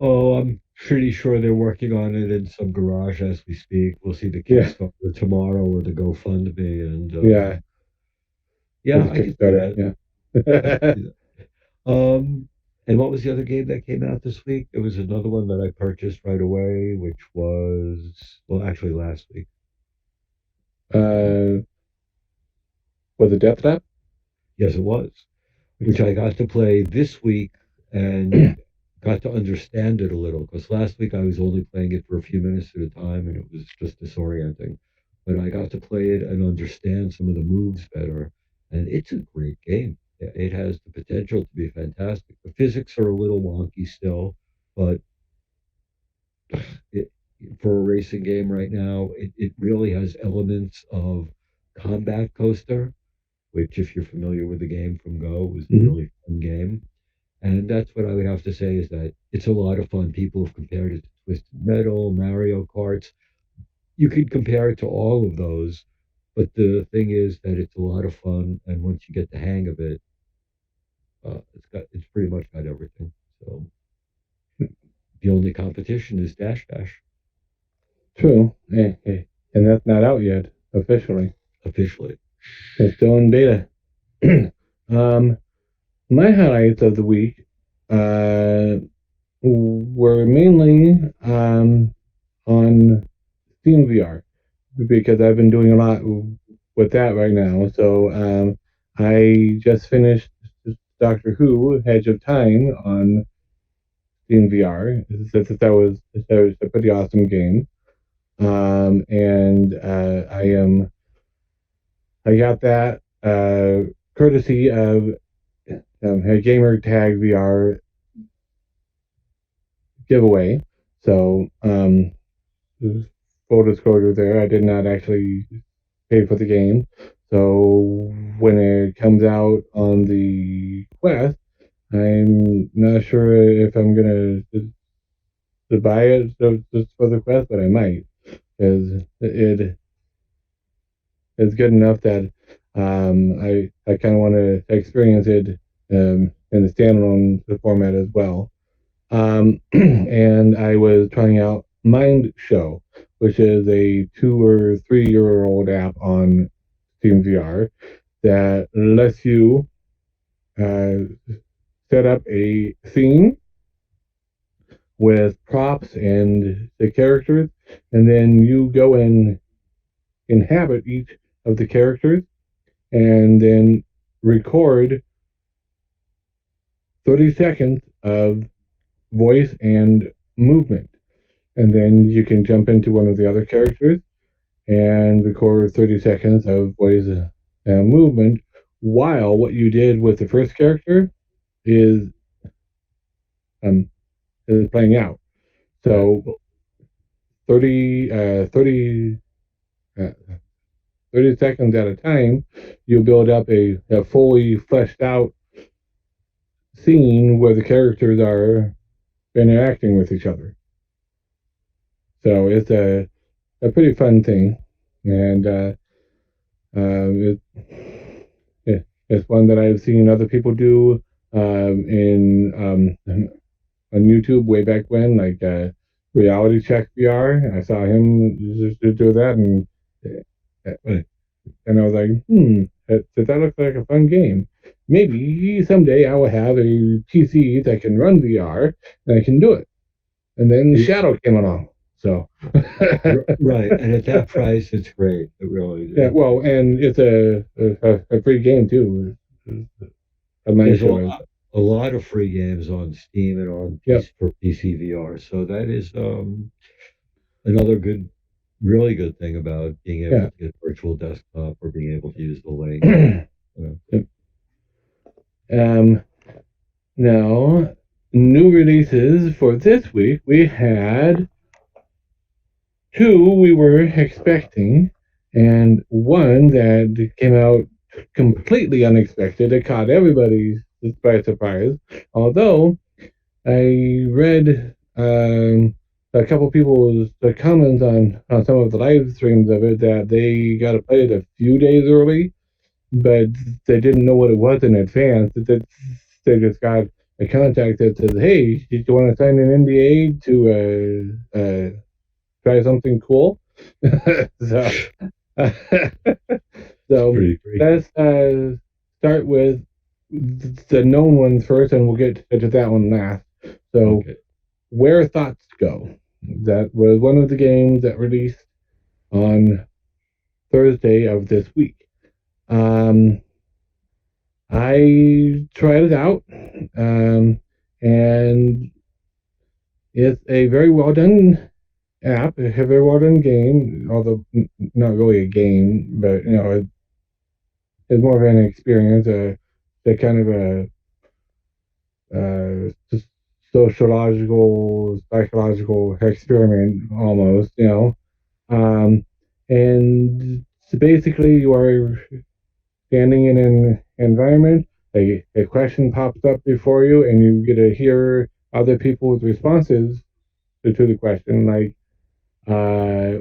oh, I'm pretty sure they're working on it in some garage as we speak. We'll see the Yeah, Kickstarter tomorrow or the GoFundMe, and yeah, yeah, with the I could see Kickstarter. that. I could Yeah. see that. And what was the other game that came out this week? There was another one that I purchased right away, which was, well, actually last week. uh, was it Death Trap? Yes, it was, which I got to play this week and got to understand it a little. Because last week I was only playing it for a few minutes at a time and it was just disorienting. But I got to play it and understand some of the moves better. And it's a great game. It has the potential to be fantastic. The physics are a little wonky still, but it, for a racing game right now, it really has elements of Combat Coaster, which, if you're familiar with the game from Go, was a Mhm. really fun game. And that's what I would have to say is that it's a lot of fun. People have compared it to Twisted Metal, Mario Karts. You could compare it to all of those, but the thing is that it's a lot of fun, and once you get the hang of it, it's pretty much got everything. So the only competition is Dash Dash True. And that's not out yet officially. officially. It's still in beta. um, my highlights of the week uh, were mainly on Steam VR because I've been doing a lot with that right now. So I just finished Doctor Who: Edge of Time on Steam VR. That was a pretty awesome game. And I got that courtesy of a gamer tag VR giveaway. So full disclosure there, I did not actually pay for the game. So when it comes out on the Quest, I'm not sure if I'm gonna to buy it just for the Quest, but I might because it is good enough that I kind of want to experience it in the standalone format as well. And I was trying out Mind Show, which is a 2 or 3 year old app on Steam VR that lets you uh, set up a scene with props and the characters, and then you go and inhabit each of the characters, and then record 30 seconds of voice and movement. And then you can jump into one of the other characters and record 30 seconds of voice and movement while what you did with the first character is um, is playing out. So 30, 30 seconds at a time, you build up a fully fleshed out scene where the characters are interacting with each other. So it's a pretty fun thing, and it, it's one that I've seen other people do in on YouTube way back when, like Reality Check VR. I saw him just do that, and I was like, that looks like a fun game. Maybe someday I will have a PC that can run VR and I can do it. And then Shadow came along. So Right, and at that price, it's great. It really is. yeah, well, and it's a free game too. A nice There's choice. a lot of free games on Steam and on Yep. for PC VR, so that is another good, really good thing about being able to get virtual desktop or being able to use the link. Now, new releases for this week, we had two we were expecting, and one that came out completely unexpected. It caught everybody by surprise. Although I read a couple people's comments on some of the live streams of it that they got to play it a few days early, but they didn't know what it was in advance. They just got a contact that says, "Hey, did you want to sign an NDA to try something cool?" so, so Pretty great. let's start with the known ones first, and we'll get to that one last. So, Okay. Where Thoughts Go. That was one of the games that released on Thursday of this week. I tried it out, and it's a very well done app, a very well done game, although not really a game, but it's more of an experience, a kind of a sociological, psychological experiment almost, and so basically you are standing in an environment, a question pops up before you, and you get to hear other people's responses to the question, like,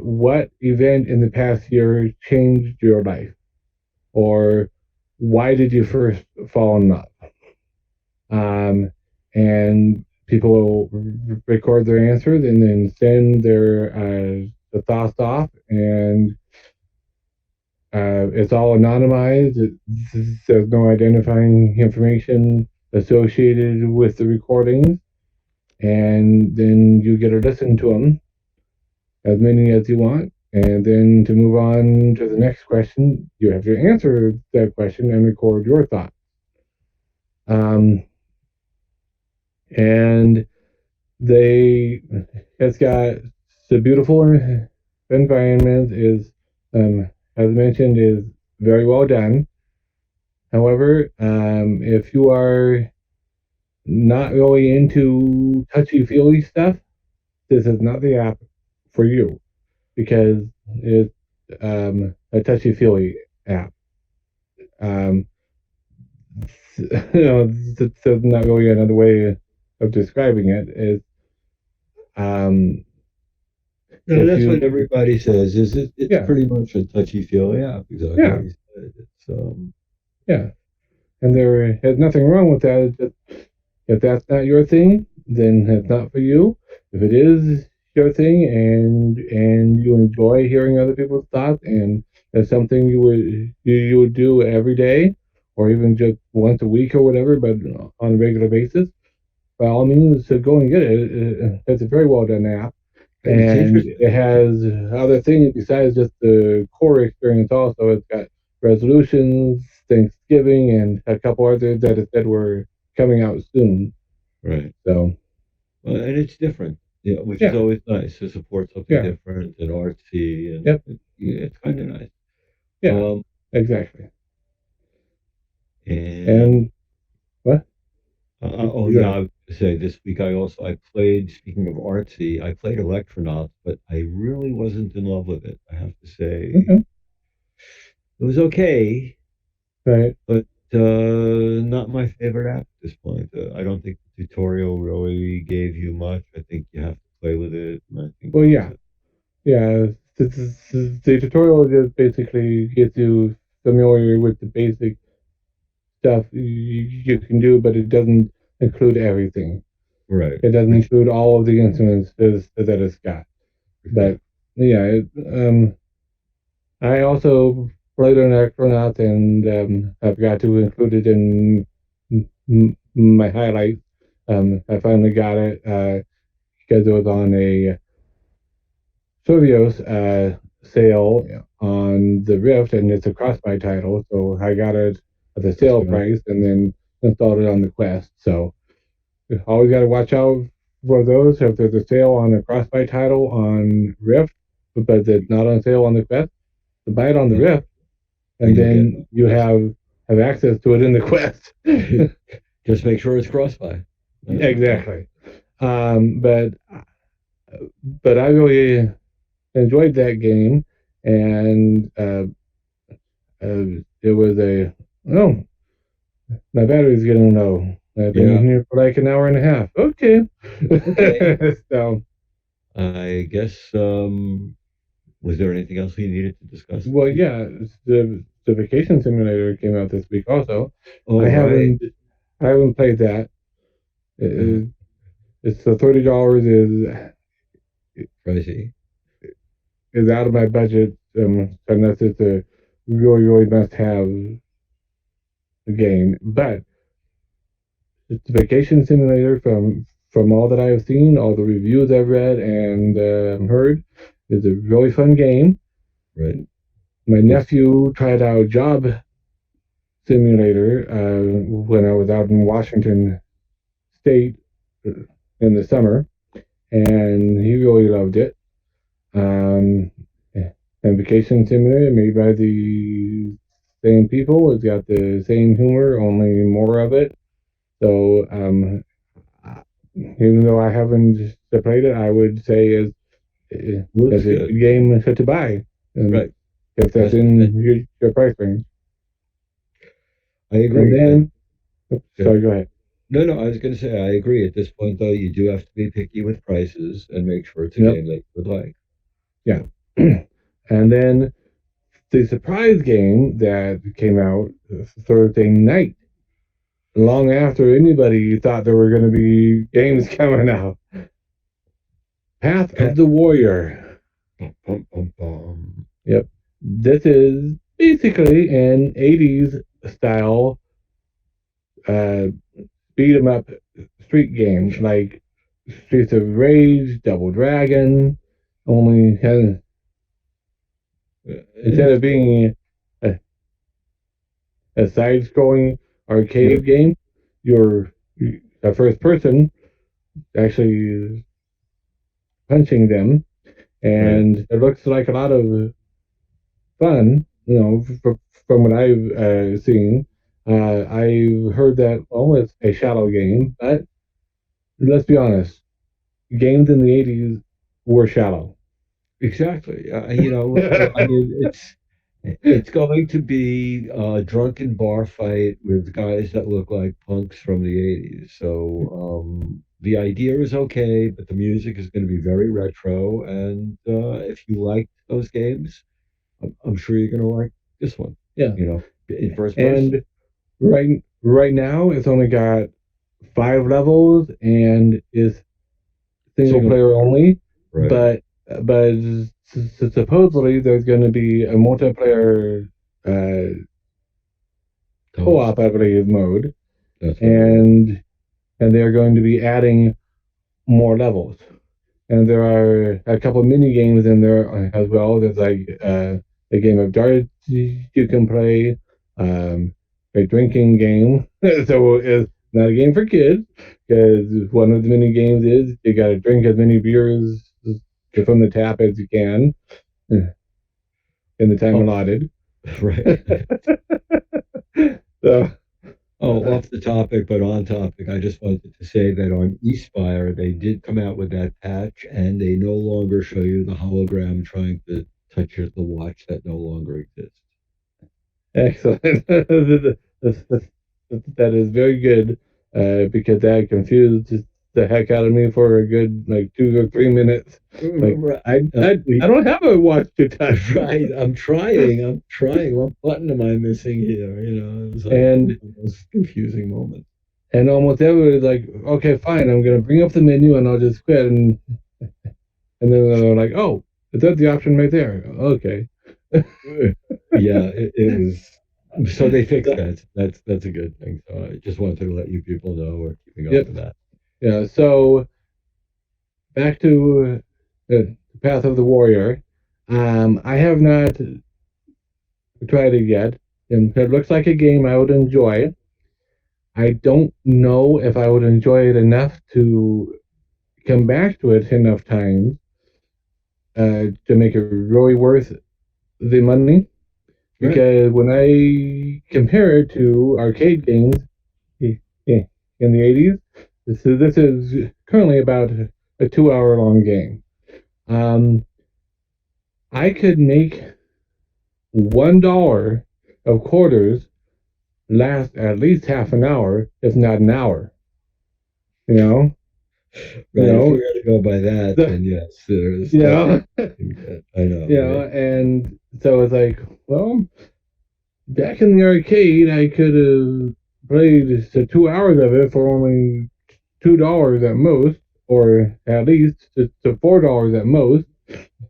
what event in the past year changed your life? Or why did you first fall in love? And people will record their answers and then send their the thoughts off, and it's all anonymized. There's no identifying information associated with the recordings, and then you get to listen to them, as many as you want. And then to move on to the next question, you have to answer that question and record your thoughts. And it's got the beautiful environment, is as mentioned, is very well done. However, if you are not really into touchy-feely stuff, this is not the app for you, because it's a touchy-feely app. That's not really another way of describing it. Is No, if that's you what everybody says. Is it? It's yeah pretty much a touchy-feely app. Exactly yeah what you said. It's yeah, and there is nothing wrong with that. It's just, if that's not your thing, then it's not for you. If it is your thing, and you enjoy hearing other people's thoughts, and it's something you would do every day, or even just once a week or whatever, but on a regular basis, by all means, so go and get it. It's a very well done app, it's and interesting. it has other things besides just the core experience. Also, it's got resolutions, Thanksgiving, and a couple others that it said were coming out soon. Right. So Well, and it's different, which is yeah, always nice to support something yeah, different and artsy, and yep, it's kind of nice. yeah, Um, exactly. and And what? oh You yeah, got I was gonna say this week I played. Speaking of artsy, I played Electronauts, but I really wasn't in love with it. I have to say okay, it was okay, right? but not my favorite app at this point. I don't think the tutorial really gave you much. I think you have to play with it, and I think Well, yeah, yeah. The tutorial just basically gets you familiar with the basic stuff you can do, but it doesn't include everything. right, It doesn't which include all of the instruments that it's got. But yeah, I also played an Acronaut, and I forgot to include it in my highlights. I finally got it because it was on a Survios sale on the Rift, and it's a cross-buy title, so I got it at the that's sale good. price and then installed it on the Quest. So you always got to watch out for those. If there's a sale on a cross-buy title on Rift, but it's not on sale on the Quest, to buy it on the And, Rift, and and you'll get then you have access to it in the Quest. just make sure it's cross-buy. Exactly. But I really enjoyed that game, and it was oh, my battery's getting low. I've been in Yeah. here for like an hour and a half. Okay. Okay. So, I guess. Was there anything else we needed to discuss well, this week? yeah, the Vacation Simulator came out this week also. Oh, I right. haven't I haven't played that. It's the $30 Pricey. is out of my budget unless it's a really must have game. But it's a vacation simulator from all that I've seen, all the reviews I've read and heard. It's a really fun game. Right. My nephew tried out Job Simulator when I was out in Washington State in the summer, and he really loved it. And Vacation Simulator, made by the same people, it's got the same humor, only more of it. So, even though I haven't played it, I would say it's a good game to buy. Right. If that's in your price range. I agree. And then, sorry, go ahead. No, I was going to say I agree. At this point, though, you do have to be picky with prices and make sure it's a game that you would like. Yeah. And then the surprise game that came out Thursday night, long after anybody thought there were going to be games coming out. Path of the Warrior. Yep. This is basically an 80s style beat 'em up street game, like Streets of Rage, Double Dragon, only has, instead of being a side-scrolling arcade game, you're a first person actually punching them, and it looks like a lot of fun. From what I've seen, I've heard that it's a shallow game, but let's be honest, games in the '80s were shallow. Exactly. I mean, it's going to be a drunken bar fight with guys that look like punks from the '80s. So the idea is okay, but the music is going to be very retro. And if you like those games, I'm sure you're going to like this one. Yeah. In first person. And right now, it's only got 5 levels and is single player only. Right. But supposedly there's going to be a multiplayer co-op, I believe, mode, and they're going to be adding more levels. And there are a couple mini games in there as well. There's like a game of darts you can play, a drinking game. So it's not a game for kids, because one of the mini games is you got to drink as many beers from the tap as you can in the time allotted. Right. So, off the topic, but on topic, I just wanted to say that on eSpire, they did come out with that patch, and they no longer show you the hologram trying to touch the watch that no longer exists. Excellent. That is very good, because that confused the heck out of me for a good 2 or 3 minutes. I don't have a watch to touch. Right. I'm trying. What button am I missing here? It was like the most confusing moment. And almost everybody was like, okay, fine, I'm going to bring up the menu and I'll just quit. And then they're like, oh, that's the option right there. Okay. Yeah, it was. So they fixed that. That's a good thing. So I just wanted to let you people know we're keeping up with that. Yeah. So back to the Path of the Warrior. I have not tried it yet. It looks like a game I would enjoy. I don't know if I would enjoy it enough to come back to it enough times to make it really worth the money. Because when I compare it to arcade games in the '80s, this is currently about a 2-hour-long game. I could make $1 of quarters last at least half an hour, if not an hour. Right, if we're going to go by that, then yes, there's. I know. And so it's like, well, back in the arcade, I could have played 2 hours of it for only $2 at most, or at least to $4 at most.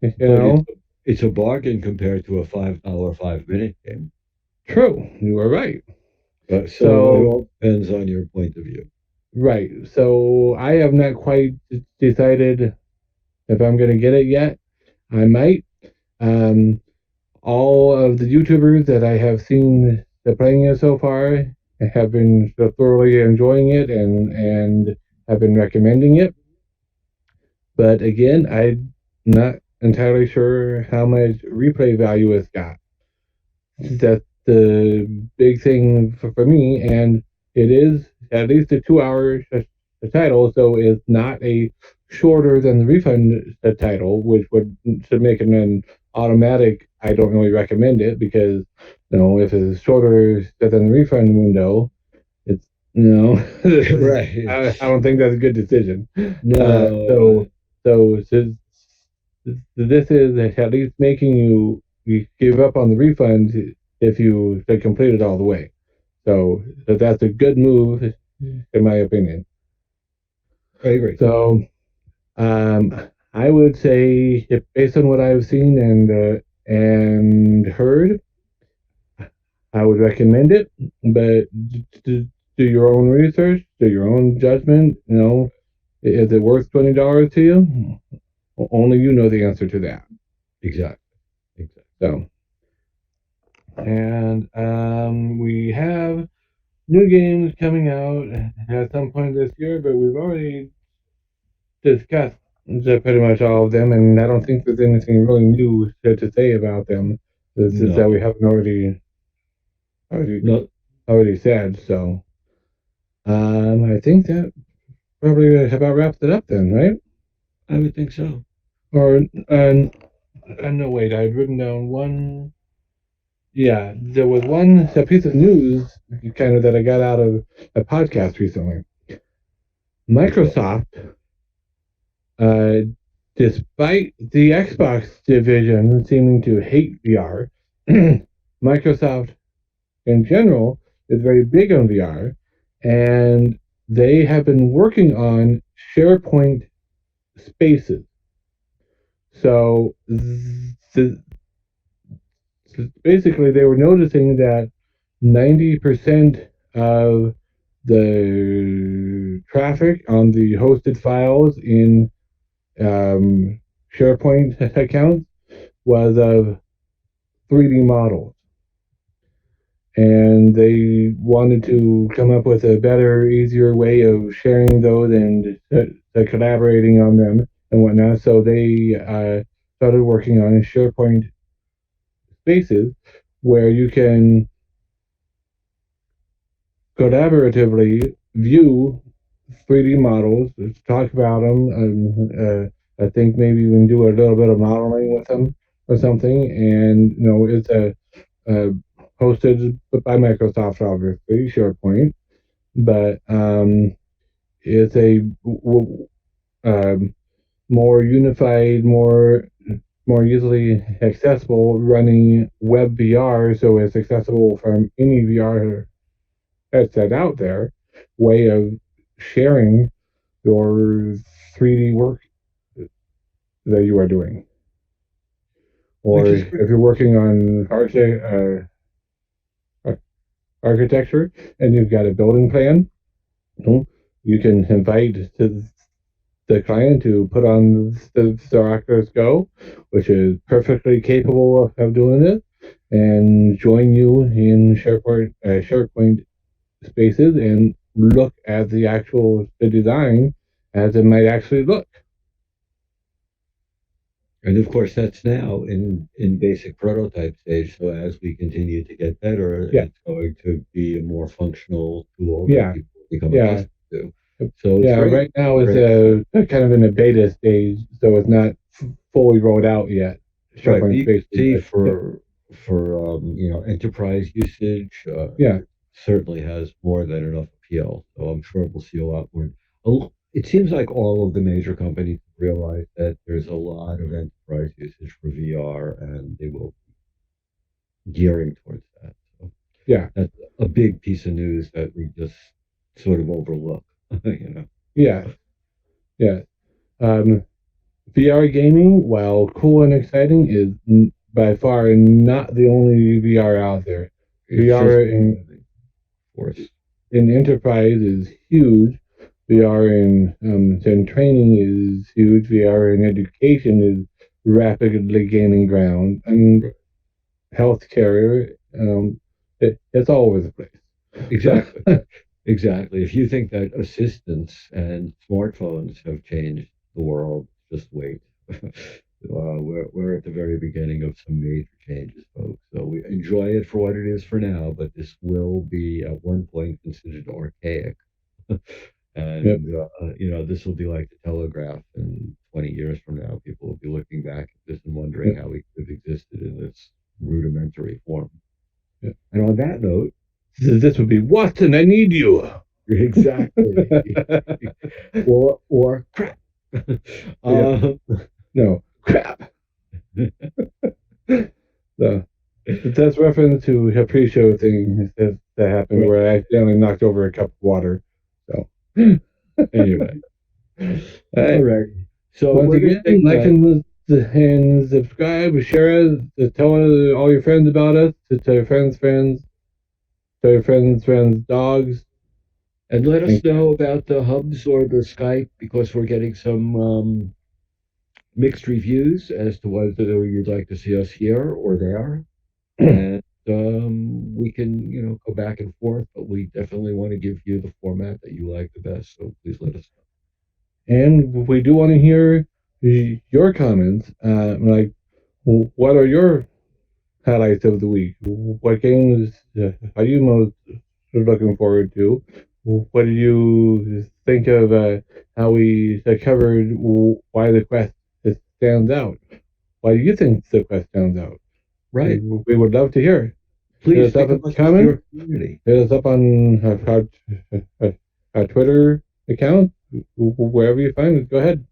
You But know, it's a bargain compared to a $5 5-minute game. true, you are right. So it So all depends on your point of view. right, so I have not quite decided if I'm going to get it yet. I might. Um, all of the YouTubers that I have seen playing it so far have been so thoroughly enjoying it and have been recommending it. But again, I'm not entirely sure how much replay value it's got. That's the big thing for me, and it is at least a 2 hour title, so it's not a shorter than the refund title, which would should make it an automatic. I don't really recommend it because if it's shorter than the refund window, it's Right. I don't think that's a good decision. No. So this is at least making you give up on the refund if you complete it all the way. So that's a good move, in my opinion. I agree. So I would say, based on what I've seen and heard, I would recommend it. But do your own research, do your own judgment. Is it worth $20 to you? Only you know the answer to that. Exactly. So, and we have new games coming out at some point this year, but we've already discussed pretty much all of them, and I don't think there's anything really new to say about them. This is that we haven't already No, already said. So, I think that probably about wraps it up then, right? I would think so. Or no, wait, I'd written down one. Yeah, there was a piece of news kind of that I got out of a podcast recently. Microsoft, uh, despite the Xbox division seeming to hate VR, Microsoft in general is very big on VR, and they have been working on SharePoint spaces. So basically, they were noticing that 90% of the traffic on the hosted files in SharePoint accounts was of 3D models. And they wanted to come up with a better, easier way of sharing those and collaborating on them and whatnot. So they started working on SharePoint spaces where you can collaboratively view 3D models, talk about them, and I think maybe even do a little bit of modeling with them or something. And it's a hosted by Microsoft, obviously, SharePoint, but it's a more unified, more easily accessible running web VR, so it's accessible from any VR headset out there, way of sharing your 3D work that you are doing. Or if you're working on architecture and you've got a building plan, you can invite the client to put on the Oculus Go, which is perfectly capable of doing it, and join you in SharePoint spaces and look at the design as it might actually look. And of course, that's now in basic prototype stage. So as we continue to get better, it's going to be a more functional tool that people become accustomed to. So it's great. Right now it's kind of in a beta stage, so it's not fully rolled out yet. Right, but you can see for enterprise usage, it certainly has more than enough appeal. So I'm sure we'll see a lot more. It seems like all of the major companies realize that there's a lot of enterprise usage for VR, and they will be gearing towards that. So that's a big piece of news that we just sort of overlook. Yeah, yeah. VR gaming, while cool and exciting, is by far not the only VR out there. It's just VR in, force. in enterprise is huge. VR in training is huge. VR in education is rapidly gaining ground. I mean, healthcare, it's all over the place. Exactly. Exactly. If you think that assistants and smartphones have changed the world, just wait. We're at the very beginning of some major changes, folks. So we enjoy it for what it is for now, but this will be at one point considered archaic. Yep. And, this will be like the telegraph. And 20 years from now, people will be looking back at this and wondering Yep. how we could have existed in this rudimentary form. Yep. And on that note, This would be Watson. I need you. exactly. or crap. No crap. So that's reference to a pre-show thing that happened Right. where I accidentally knocked over a cup of water. So Anyway, all all right. right. So Once we're gonna again, take like that. and subscribe, share us, tell all your friends about us, to tell your friends, tell your friends, dogs. And let us know about the hubs or the Skype because we're getting some mixed reviews as to whether you'd like to see us here or there. And we can, go back and forth, but we definitely want to give you the format that you like the best. So please let us know. And we do want to hear your comments. Like, what are your highlights of the week? What games are you most looking forward to? What do you think of how we covered why the Quest stands out? Why do you think the Quest stands out? Right. We would love to hear. Please Hit us up think in of the us as your comments. community. Hit us up on our Twitter account, wherever you find it. Go ahead.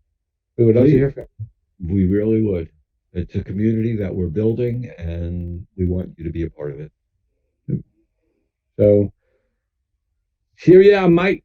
We would love to Please. hear from you. We really would. It's a community that we're building, and we want you to be a part of it. So, cheerio, Mike.